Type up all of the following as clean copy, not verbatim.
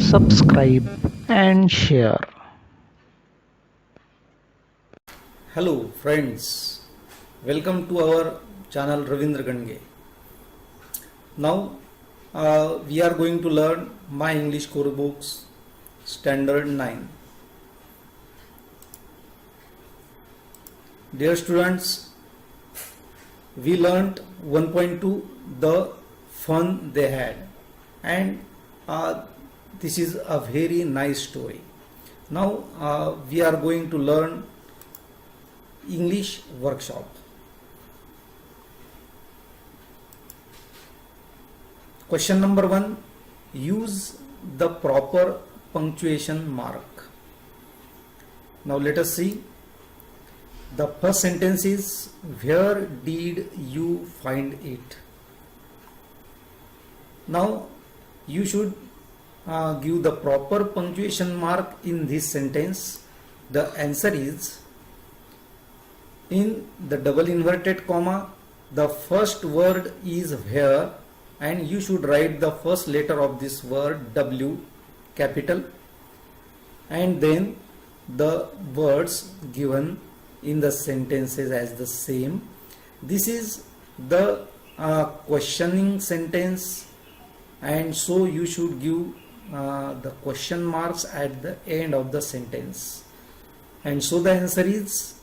subscribe and share. Hello friends, welcome to our channel Ravindra Gandge. Now we are going to learn My English Core Books Standard 9. Dear students, we learnt 1.2 the fun they had, and this is a very nice story. Now we are going to learn English workshop. Question number 1, use the proper punctuation mark. Now let us see. The first sentence is, where did you find it? Now you should give the proper punctuation mark in this sentence. The answer is, in the double inverted comma, the first word is where, and you should write the first letter of this word W capital, and then the words given in the sentences as the same. This is the questioning sentence, and so you should give the question marks at the end of the sentence. And so the answer is,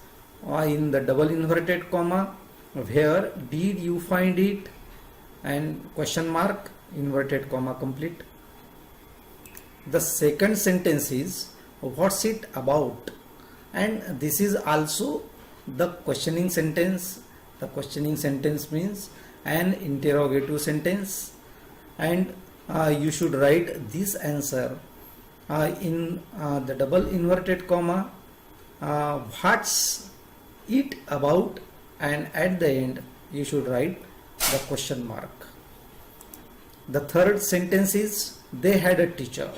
in the double inverted comma, where did you find it, and question mark inverted comma complete. The second sentence is, what's it about, and this is also the questioning sentence. The questioning sentence means an interrogative sentence, and you should write this answer in the double inverted comma, what's it about, and at the end you should write the question mark. The third sentence is, they had a teacher.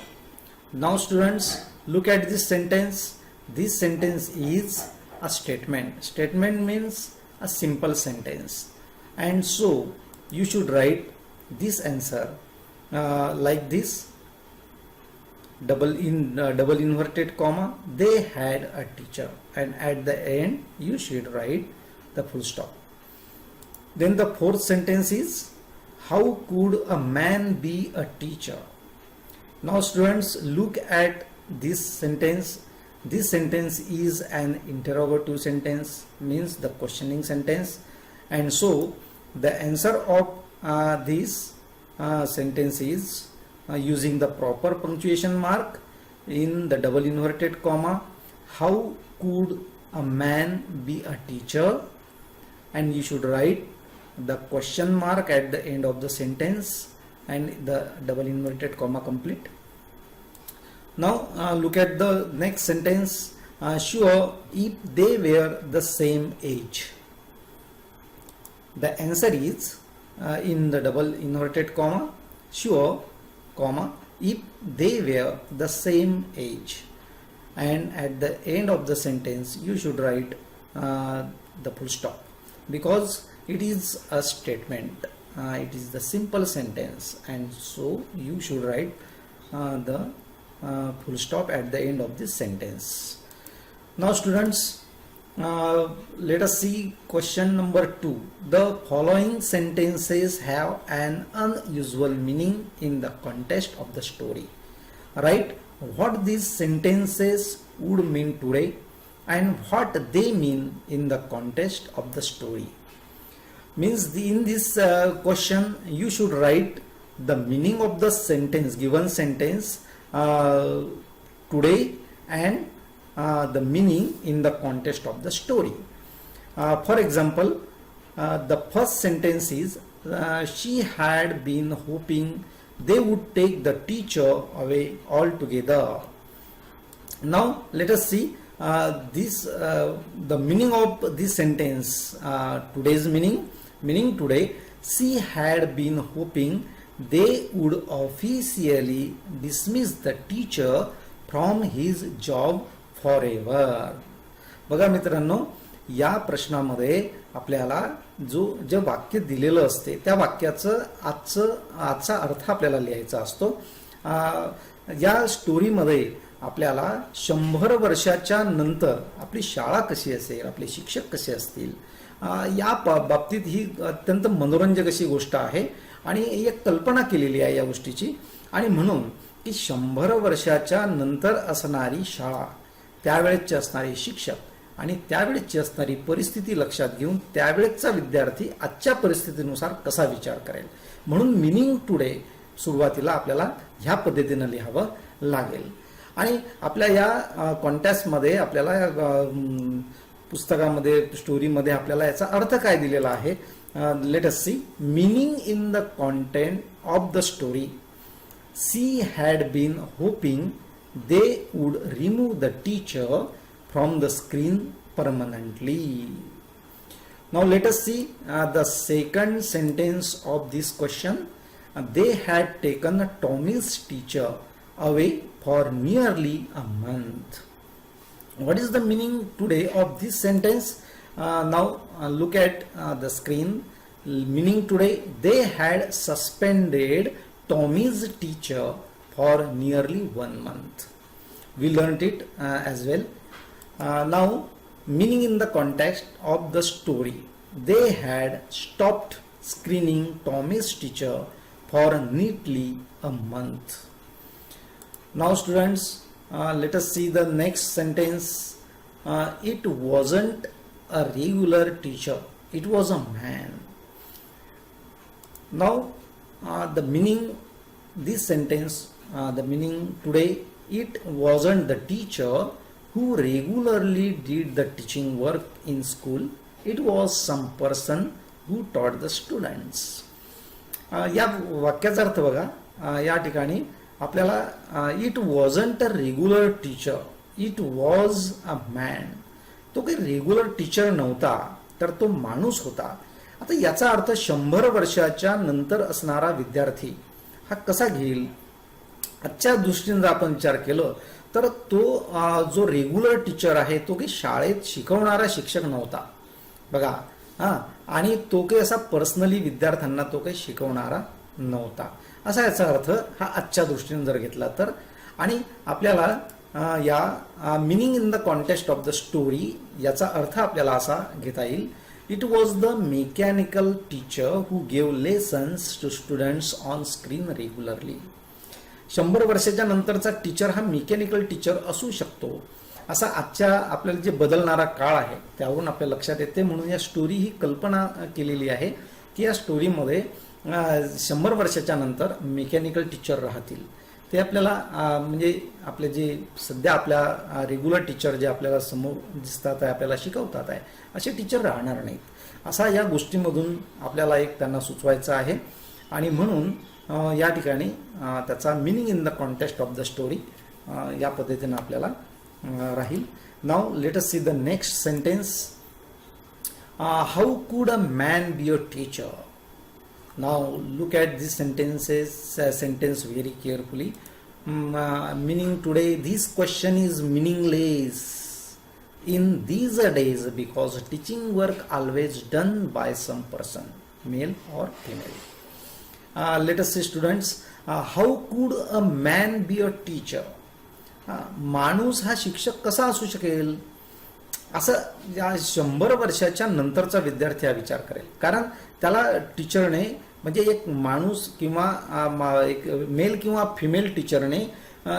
Now students, look at this sentence. This sentence is a statement. Statement means a simple sentence, and so you should write this answer like this: double inverted comma, they had a teacher, and at the end you should write the full stop. Then the fourth sentence is, how could a man be a teacher? Now students, look at this sentence. This sentence is an interrogative sentence, means the questioning sentence, and so the answer of this sentence is, using the proper punctuation mark in the double inverted comma, how could a man be a teacher, and you should write the question mark at the end of the sentence and the double inverted comma complete. Now look at the next sentence. Sure, if they were the same age. The answer is, in the double inverted comma, sure, comma, if they were the same age, and at the end of the sentence you should write the full stop, because it is a statement. It is the simple sentence, and so you should write the full stop at the end of this sentence. Now students, let us see question number 2. The following sentences have an unusual meaning in the context of the story. Write what these sentences would mean today and what they mean in the context of the story. Means in this question you should write the meaning of the sentence, given sentence, today, and the meaning in the context of the story. For example, the first sentence is, she had been hoping they would take the teacher away altogether. Now let us see the meaning of this sentence. Today's meaning today, she had been hoping they would officially dismiss the teacher from his job forever. बघा मित्रांनो, या प्रश्नामध्ये आपल्याला जे वाक्य दिलेलं असते त्या वाक्याचं आजचा अर्थ आपल्याला लिहायचा असतो. या स्टोरीमध्ये आपल्याला 100 वर्षाच्या नंतर आपली शाळा कशी असेल, आपले शिक्षक कसे असतील, या बाबतीत ही अत्यंत मनोरंजक अशी गोष्ट आहे आणि एक कल्पना केलेली आहे या गोष्टीची. आणि म्हणून की 100 वर्षाच्या नंतर असणारी शाळा, त्यावेळेचे असणारे शिक्षक आणि त्यावेळेची असणारी परिस्थिती लक्षात घेऊन त्यावेळेचा विद्यार्थी आजच्या परिस्थितीनुसार कसा विचार करेल. म्हणून मिनिंग टुडे सुरुवातीला आपल्याला ह्या पद्धतीनं लिहावं लागेल. आणि आपल्या या कॉन्टेस्टमध्ये आपल्याला पुस्तकामध्ये स्टोरीमध्ये आपल्याला याचा अर्थ काय दिलेला आहे. Let us see. Meaning in the content of the story. She had been hoping they would remove the teacher from the screen permanently. Now let us see the second sentence of this question. They had taken Tommy's teacher away for nearly a month. What is the meaning today of this sentence? Now look at the screen. Meaning today, they had suspended Tommy's teacher for nearly 1 month. We learnt it as well. Now meaning in the context of the story. They had stopped screening Tommy's teacher for nearly a month. Now students, let us see the next sentence. It wasn't a regular teacher, it was a man. Now the meaning, this sentence, the meaning today, it wasn't the teacher who regularly did the teaching work in school, it was some person who taught the students. या वाक्याचा अर्थ बघा. या ठिकाणी आपल्याला it wasn't a regular teacher, it was a man. तो काही regular teacher नव्हता, तर तो माणूस होता. आता याचा अर्थ 100 वर्षाच्या नंतर असणारा विद्यार्थी हा कसा घेईल. आजच्या दृष्टीने जर आपण विचार केलं तर तो जो रेग्युलर टीचर आहे तो काही शाळेत शिकवणारा शिक्षक नव्हता बघा. आणि तो काही असा पर्सनली विद्यार्थ्यांना तो काही शिकवणारा नव्हता, असा याचा अर्थ हा आजच्या दृष्टीने जर घेतला तर. आणि आपल्याला या meaning in the context of the story याचा अर्थ आपल्याला असा घेता येईल. It was the mechanical teacher who gave lessons to students on screen regularly. 100 वर्षाच्या नंतरचा टीचर हा मेकॅनिकल टीचर असू शकतो, असा आजच्या आपल्याला जे बदलणारा काळ आहे त्यावरून आपल्या लक्षात येते. म्हणून या स्टोरी ही कल्पना केलेली आहे की या स्टोरीमध्ये 100 वर्षाच्या नंतर मेकॅनिकल टीचर राहतील. ते आपल्याला म्हणजे आपले जे सध्या आपल्या रेग्युलर टीचर जे आपल्याला समोर दिसतात आहे, आपल्याला शिकवतात आहे, असे टीचर राहणार नाहीत, असा या गोष्टीमधून आपल्याला एक त्यांना सुचवायचं आहे. आणि म्हणून या ठिकाणी त्याचा meaning in the context of the story या पद्धतीने आपल्याला राहील. Now let us see the next sentence. How could a man be a teacher. Now look at this sentence very carefully. meaning today, this question is meaningless in these days because teaching work always done by some person, male or female. Let us say students, how could a man be a teacher? माणूस हा शिक्षक कसा असू शकेल असं या 100 वर्षाच्या नंतरचा विद्यार्थी हा विचार करेल. कारण त्याला टीचरने म्हणजे एक माणूस किंवा एक मेल किंवा फिमेल टीचरने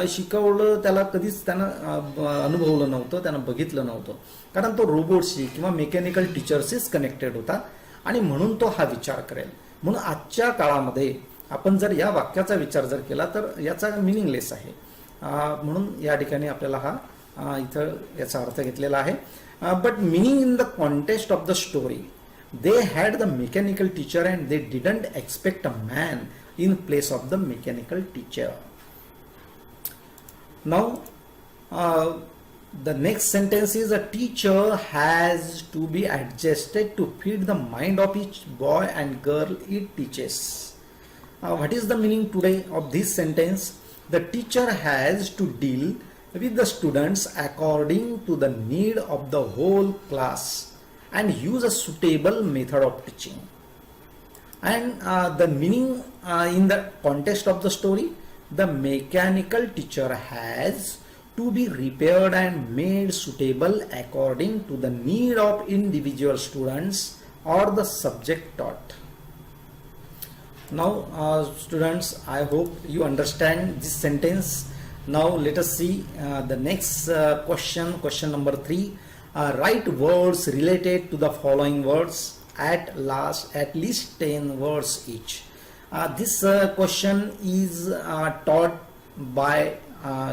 शिकवलं त्याला कधीच त्यानं अनुभवलं नव्हतं, त्यानं बघितलं नव्हतं. कारण तो रोबोटशी किंवा मेकॅनिकल टीचरशीच कनेक्टेड होता आणि म्हणून तो हा विचार करेल. म्हणून आजच्या काळामध्ये आपण जर या वाक्याचा विचार जर केला तर याचा मिनिंगलेस आहे. म्हणून या ठिकाणी आपल्याला हा इथं याचा अर्थ घेतलेला आहे. But meaning in the context of the story, they had the mechanical teacher and they didn't expect a man in place of the mechanical teacher. Now the next sentence is, a teacher has to be adjusted to fit the mind of each boy and girl it teaches. What is the meaning today of this sentence? The teacher has to deal with the students according to the need of the whole class and use a suitable method of teaching. And the meaning in the context of the story, the mechanical teacher has to be repaired and made suitable according to the need of individual students or the subject taught. Now students, I hope you understand this sentence. Now let us see the next question number 3. Write words related to the following words at least 10 words each. This question is taught by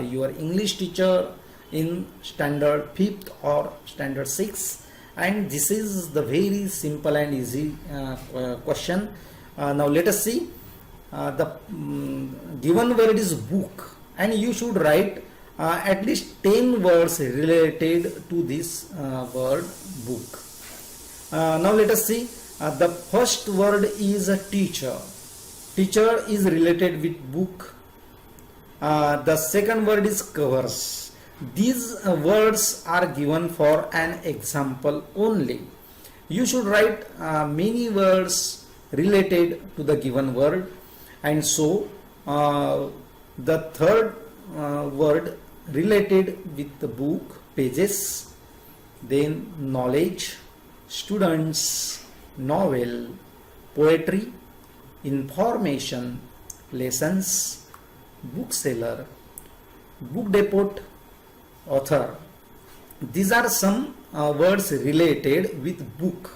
your English teacher in standard 5th or standard 6th, and this is the very simple and easy question. Now let us see. The given word is book, and you should write at least 10 words related to this word book. Now let us see. The first word is a teacher. Teacher is related with book. The second word is covers. These words are given for an example only. You should write many words related to the given word, and so the third word related with the book, pages, then knowledge, students, novel, poetry, information, lessons, bookseller, book depot, author. These are some words related with book.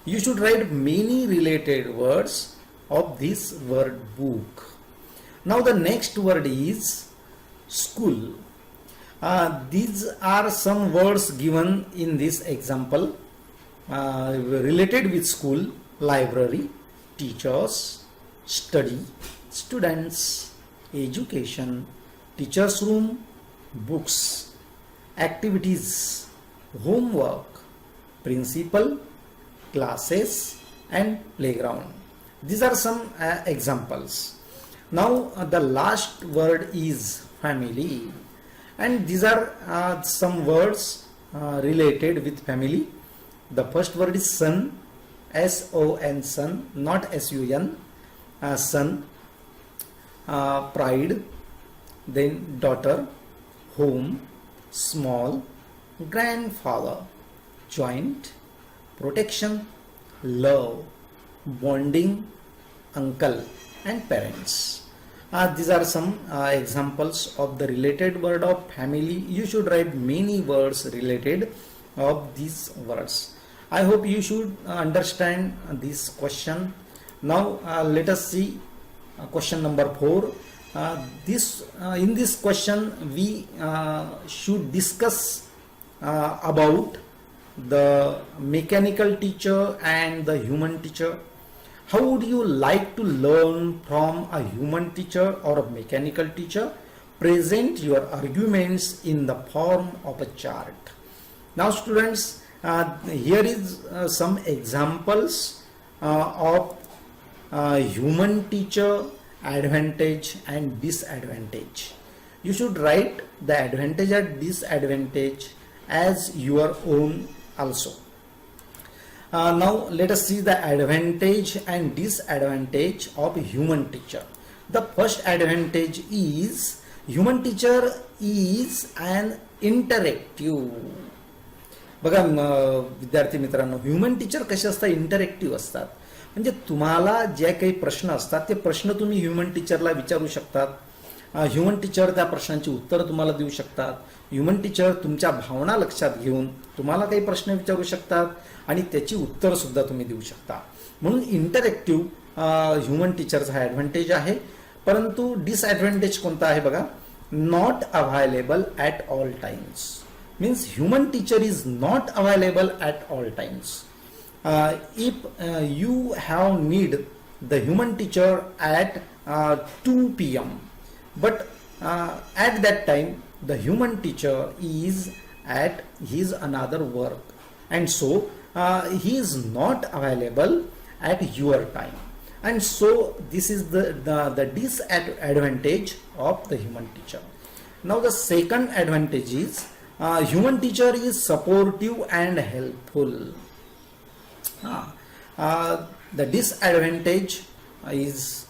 You should write many related words of this word book. Now the next word is school. These are some words given in this example related with school: library, teachers, study, students, education, teacher's room, books, activities, homework, principal, classes, and playground. These are some examples. Now the last word is family, and these are some words related with family. The first word is son, S-O-N, son, not S-U-N, son, pride, then daughter, home, small, grandfather, joint, protection, love, bonding, uncle, and parents. These are some examples of the related word of family. You should write many words related of these words. I hope you should understand this question. Now let us see question number 4. In this question we should discuss about the mechanical teacher and the human teacher. How would you like to learn from a human teacher or a mechanical teacher? Present your arguments in the form of a chart. Now students, here is some examples of human teacher, advantage and disadvantage. You should write the advantage and disadvantage as your own also. Now let us see the advantage and disadvantage of human teacher. The first advantage is human teacher is an interactive. बघा विद्यार्थी मित्रांनो, human teacher कसे असतात? Interactive असतात. म्हणजे तुम्हाला जे काही प्रश्न असतात ते प्रश्न तुम्ही ह्युमन टीचरला विचारू शकतात. ह्युमन टीचर त्या प्रश्नांची उत्तरं तुम्हाला देऊ शकतात. ह्युमन टीचर तुमच्या भावना लक्षात घेऊन तुम्हाला काही प्रश्न विचारू शकतात आणि त्याची उत्तरं सुद्धा तुम्ही देऊ शकता. म्हणून इंटरॅक्टिव्ह ह्युमन टीचरचा हा ॲडव्हान्टेज आहे. परंतु डिसॲडव्हान्टेज कोणता आहे बघा? Not available at all times. Means human teacher is not available at all times. If you have need the human teacher at 2 p.m. but at that time the human teacher is at his another work, and so he is not available at your time, and so this is the disadvantage of the human teacher. Now the second advantage is human teacher is supportive and helpful. The disadvantage is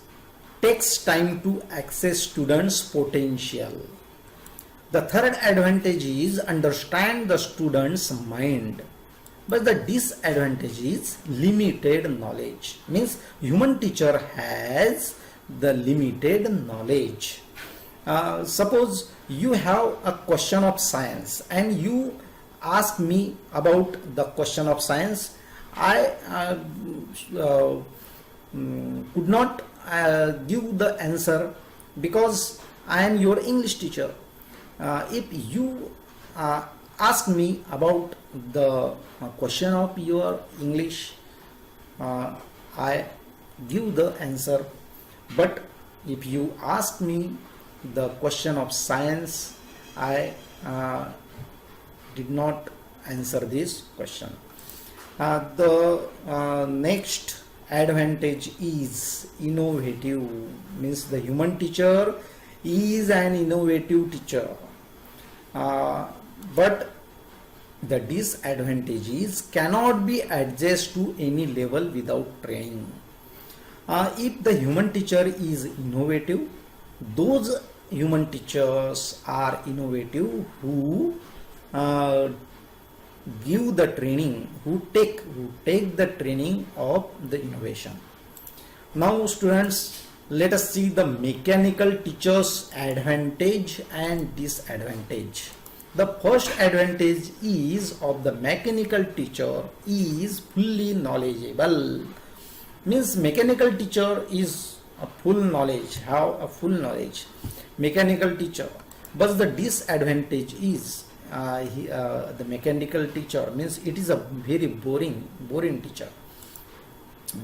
takes time to access students' potential. The third advantage is understand the student's mind. But the disadvantage is limited knowledge. Means human teacher has the limited knowledge. Suppose you have a question of science and you ask me about the question of science. I could not give the answer because I am your English teacher. If you ask me about the question of your English, I give the answer. But if you ask me the question of science, I did not answer this question. The next advantage is innovative. Means the human teacher is an innovative teacher. But the disadvantage is cannot be adjusted to any level without training. If the human teacher is innovative, those human teachers are innovative who give the training, who take the training of the innovation. Now students, let us see the mechanical teacher's advantage and disadvantage. The first advantage is of the mechanical teacher is fully knowledgeable. Means mechanical teacher is a full knowledge, have a full knowledge. Mechanical teacher. But the disadvantage is the mechanical teacher means it is a very boring teacher.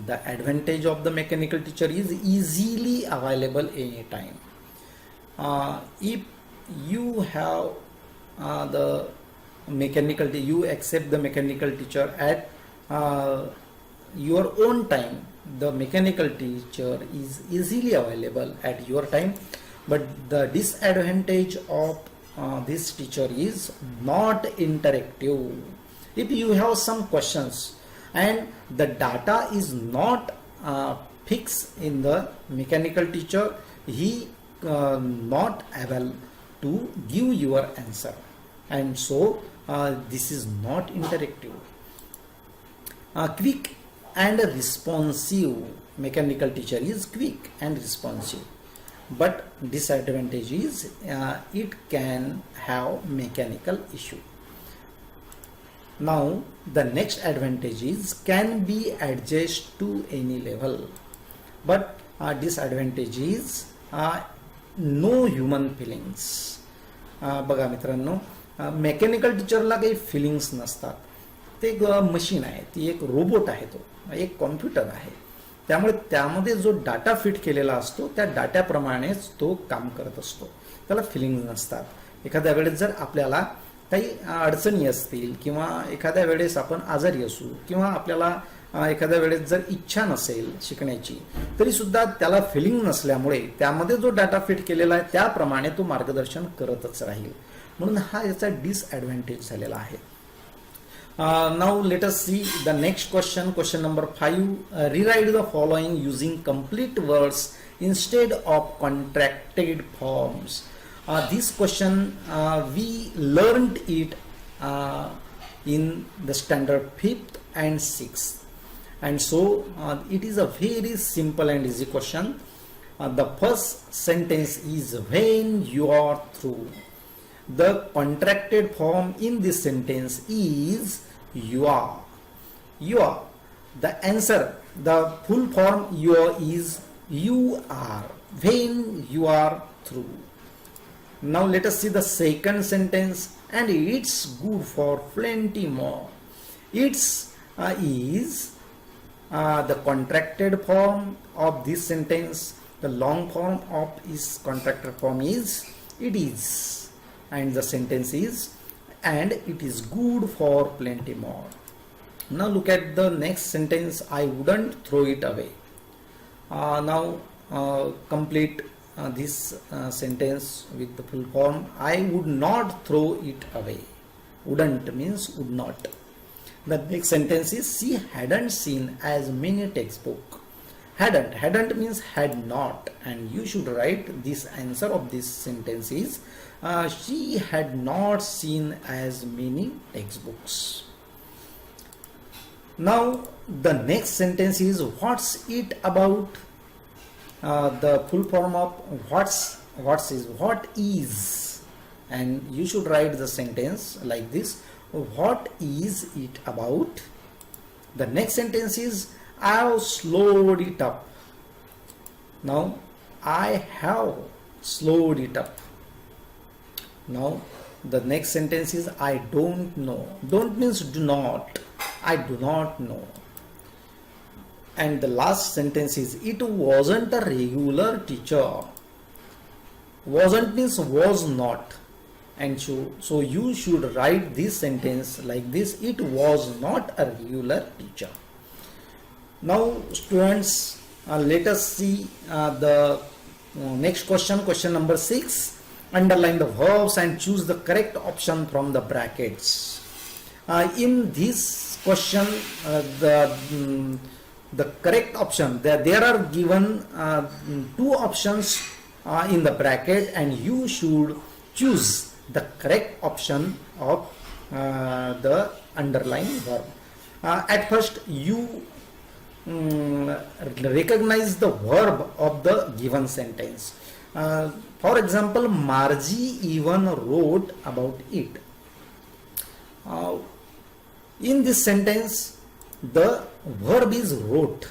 The advantage of the mechanical teacher is easily available anytime. If you have the mechanical, you accept the mechanical teacher at your own time. The mechanical teacher is easily available at your time. But the disadvantage of this teacher is not interactive. If you have some questions and the data is not fixed in the mechanical teacher, he not able to give your answer, and so this is not interactive. Quick and responsive. Mechanical teacher is quick and responsive, but disadvantage is it can have mechanical issue. Now the next advantage is can be adjusted to any level, but disadvantage is no human feelings. बघा मित्रांनो, mechanical टीचरला काही fillings नसतात. ते एक machine आहे, ती एक robot आहे, तो एक कॉम्प्युटर आहे. त्यामुळे त्यामध्ये जो डाटा फिट केलेला असतो त्या डाट्याप्रमाणेच तो काम करत असतो. त्याला फिलिंग्स नसतात. एखाद्या वेळेस जर आपल्याला काही अडचणी असतील किंवा एखाद्या वेळेस आपण आजारी असू किंवा आपल्याला एखाद्या वेळेस जर इच्छा नसेल शिकण्याची, तरी सुद्धा त्याला फिलिंग नसल्यामुळे त्यामध्ये जो डाटा फिट केलेला आहे त्याप्रमाणे तो मार्गदर्शन करतच राहील. म्हणून हा याचा डिसएडव्हांटेज झालेला आहे. Now let us see the next question. Question number 5. Rewrite the following using complete words instead of contracted forms. This question we learned it in the standard 5th and 6th, and so it is a very simple and easy question. The first sentence is when you are through. The contracted form in this sentence is you are. You are. The answer, the full form you are is you are when you are through. Now let us see the second sentence, and it's good for plenty more. It's is the contracted form of this sentence. The long form of is contracted form is it is, and the sentence is and it is good for plenty more. Now look at the next sentence. I wouldn't throw it away. Now complete this sentence with the full form. I would not throw it away. Wouldn't means would not. The next sentence is she hadn't seen as many textbooks. Hadn't means had not, and you should write this answer of this sentence is she had not seen as many textbooks. Now the next sentence is what's it about. The full form of what is, and you should write the sentence like this: what is it about. The next sentence is I've slowed it up. Now I have slowed it up. Now the next sentence is I don't know. Don't means do not. I do not know. And the last sentence is it wasn't a regular teacher. Wasn't means was not. And so you should write this sentence like this: it was not a regular teacher. Now students, let us see the next question number 6. Underline the verbs and choose the correct option from the brackets. In this question, the correct option, there are given 2 options in the bracket, and you should choose the correct option of the underlined verb. At first you recognize the verb of the given sentence. For example, Margie even wrote about it. In this sentence, the verb is wrote.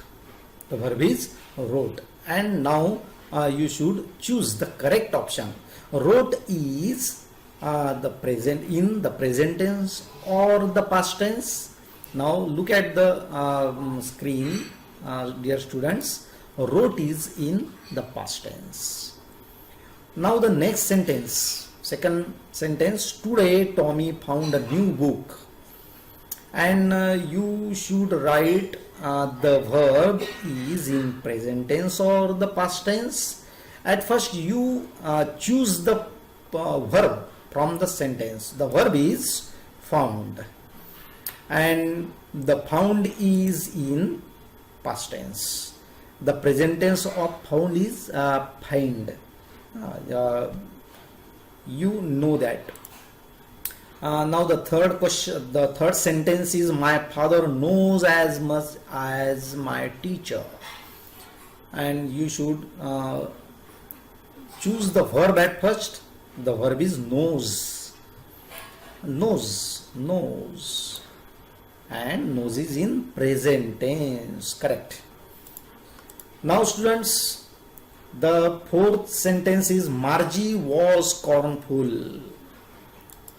The verb is wrote. And now you should choose the correct option. Wrote is the present, in the present tense or the past tense. Now look at the screen, dear students. Wrote is in the past tense. Now the next sentence, second sentence: today Tommy found a new book. And you should write the verb is in present tense or the past tense. At first you choose the verb from the sentence. The verb is found, and the found is in past tense. The present tense of found is find. You know that. Now the third question, the third sentence is my father knows as much as my teacher. And you should choose the verb at first. The verb is knows. Knows. And knows is in present tense. Correct. Now students, the fourth sentence is Margie was scornful.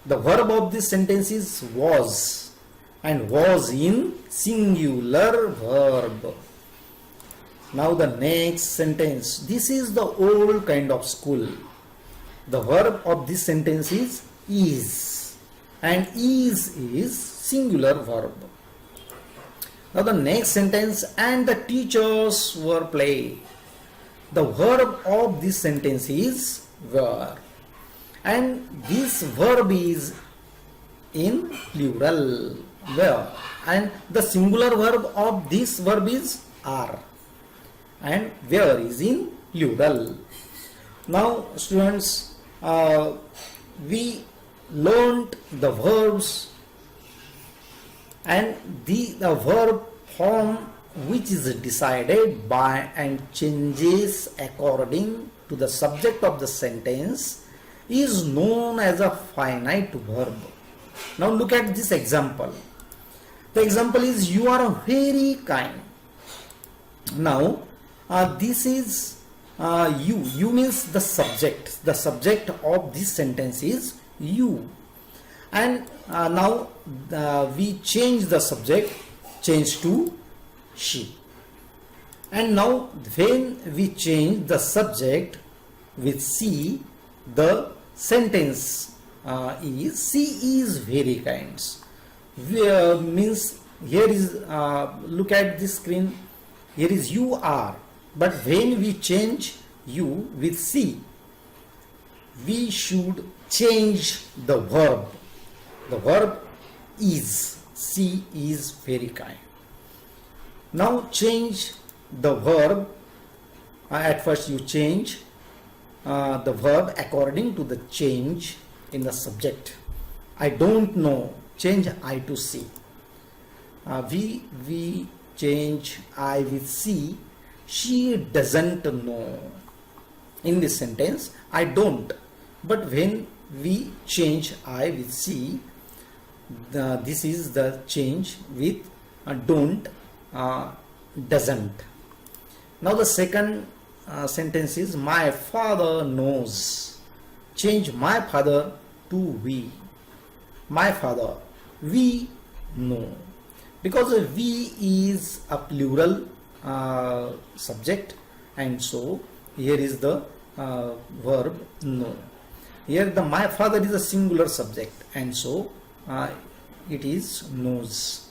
The verb of this sentence is was, and was in singular verb. Now the next sentence, this is the old kind of school. The verb of this sentence is, and is singular verb. Now the next sentence, and the teachers were play. The verb of this sentence is were, and this verb is in plural, were, and the singular verb of this verb is are, and were is in plural. Now students, we learned the verbs and the verb form, which is decided by and changes according to the subject of the sentence, is known as a finite verb. Now look at this example. The example is you are very kind. Now this is you means the subject. The subject of this sentence is you, and now we change the subject, change to she. And now when we change the subject with she, the sentence is she is very kind. Means here is look at this screen, here is you are, but when we change you with she, we should change the verb. The verb is, she is very kind. Now change the verb, at first you change the verb according to the change in the subject. I don't know, change I to see. We change I with see. She doesn't know. In this sentence, I don't. But when we change I with see, this is the change with don't, doesn't. Now the second sentence is my father knows. Change my father to we. My father, we know. Because we is a plural subject, and so here is the verb know. Here the my father is a singular subject, and so it is knows.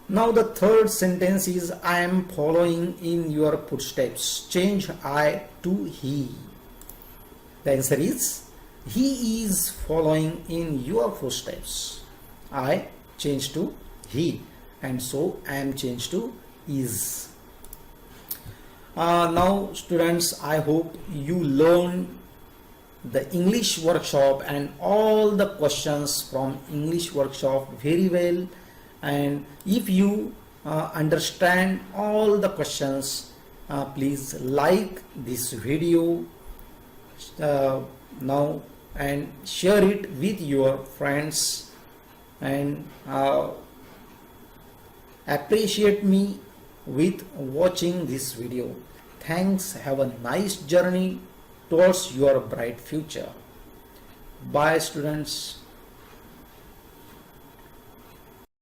Now the third sentence is I am following in your footsteps. Change I to he. The answer is he is following in your footsteps. I change to he, and so I am changed to is. Now students, I hope you learn the English workshop and all the questions from English workshop very well. And if you understand all the questions, please like this video now and share it with your friends, and appreciate me with watching this video. Thanks. Have a nice journey towards your bright future. Bye students.